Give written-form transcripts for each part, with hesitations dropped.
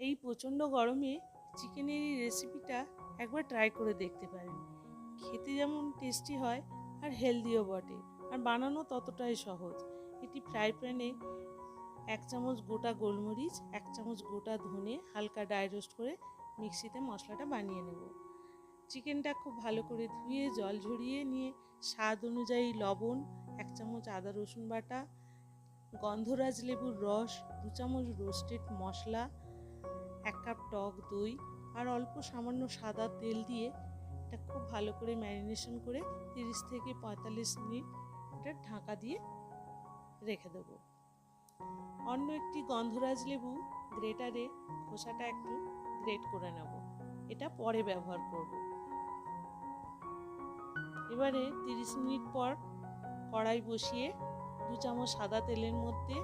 এই প্রচণ্ড গরমে চিকেনের এই রেসিপিটা একবার ট্রাই করে দেখতে পারেন। খেতে যেমন টেস্টি হয় আর হেলদিও বটে, আর বানানো ততটাই সহজ। এটি ফ্রাই প্যানে 1 চামচ গোটা গোলমরিচ, 1 চামচ গোটা ধনে হালকা ড্রাই রোস্ট করে মিক্সিতে মশলাটা বানিয়ে নেব। চিকেনটা খুব ভালো করে ধুয়ে জল ঝরিয়ে নিয়ে স্বাদ অনুযায়ী লবণ, 1 চামচ আদা রসুন বাটা, গন্ধরাজ লেবুর রস, 2 চামচ রোস্টেড মশলা, 1 কাপ টক দই আর অল্প সামান্য সাদা তেল দিয়ে এটা খুব ভালো করে ম্যারিনেশন করে 30 থেকে 45 মিনিট এটা ঢাকা দিয়ে রেখে দেব। অন্য একটি গন্ধরাজ লেবু গ্রেটারে খোসাটা একটু গ্রেট করে নেব, এটা পরে ব্যবহার করব। এবারে 30 মিনিট পর কড়াই বসিয়ে 2 চামচ সাদা তেলের মধ্যে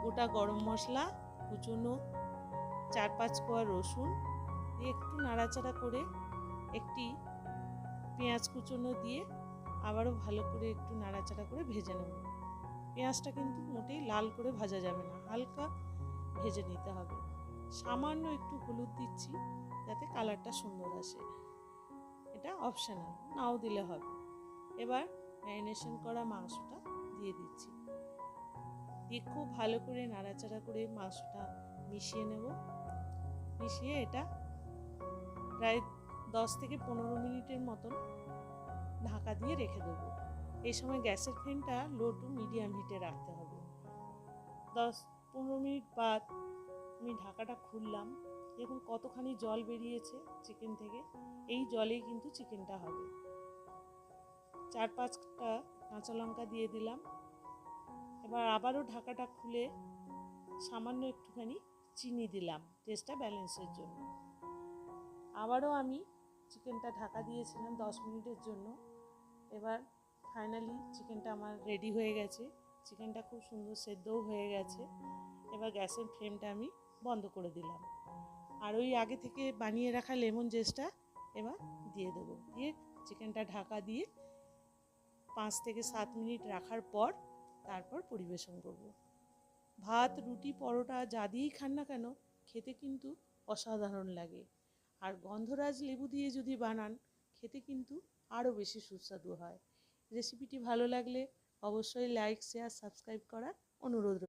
গোটা গরম মশলা, কুচনো 4-5 কোয়া রসুন দিয়ে একটু নাড়াচাড়া করে একটি পেঁয়াজ কুচনো দিয়ে আবারও ভালো করে একটু নাড়াচাড়া করে ভেজে নেব। পেঁয়াজটা কিন্তু মোটেই লাল করে ভাজা যাবে না, হালকা ভেজে নিতে হবে। সামান্য একটু হলুদ দিচ্ছি যাতে কালারটা সুন্দর আসে, এটা অপশনাল, নাও দিলে হবে। এবার ম্যারিনেশন করা মাংসটা দিয়ে দিচ্ছি, দিয়ে খুব ভালো করে নাড়াচাড়া করে মাংসটা মিশিয়ে নেব। মিশিয়ে এটা প্রায় 10 থেকে 15 মিনিটের মতন ঢাকা দিয়ে রেখে দেবো। এই সময় গ্যাসের ফ্লেমটা লো টু মিডিয়াম হিটে রাখতে হবে। 10-15 মিনিট বাদ আমি ঢাকাটা খুললাম, দেখুন কতখানি জল বেরিয়েছে চিকেন থেকে। এই জলেই কিন্তু চিকেনটা হবে। 4-5টা কাঁচা লঙ্কা দিয়ে দিলাম। এবার আবারও ঢাকাটা খুলে সামান্য একটুখানি চিনি দিলাম টেস্টটা ব্যালেন্সের জন্য। আবারও আমি চিকেনটা ঢাকা দিয়েছিলাম 10 মিনিটের জন্য। এবার ফাইনালি চিকেনটা আমার রেডি হয়ে গেছে। চিকেনটা খুব সুন্দর সেদ্ধও হয়ে গেছে। এবার গ্যাসের ফ্লেমটা আমি বন্ধ করে দিলাম, আর ওই আগে থেকে বানিয়ে রাখা লেমন জেসটা এবার দিয়ে দেবো। দিয়ে চিকেনটা ঢাকা দিয়ে 5 থেকে 7 মিনিট রাখার পর তারপর পরিবেশন করব। ভাত, রুটি, পরোটা যা দিয়েই খান না কেন খেতে কিন্তু অসাধারণ লাগে। আর গন্ধরাজ লেবু দিয়ে যদি বানান খেতে কিন্তু আরও বেশি সুস্বাদু হয়। রেসিপিটি ভালো লাগলে অবশ্যই লাইক, শেয়ার, সাবস্ক্রাইব করার অনুরোধ।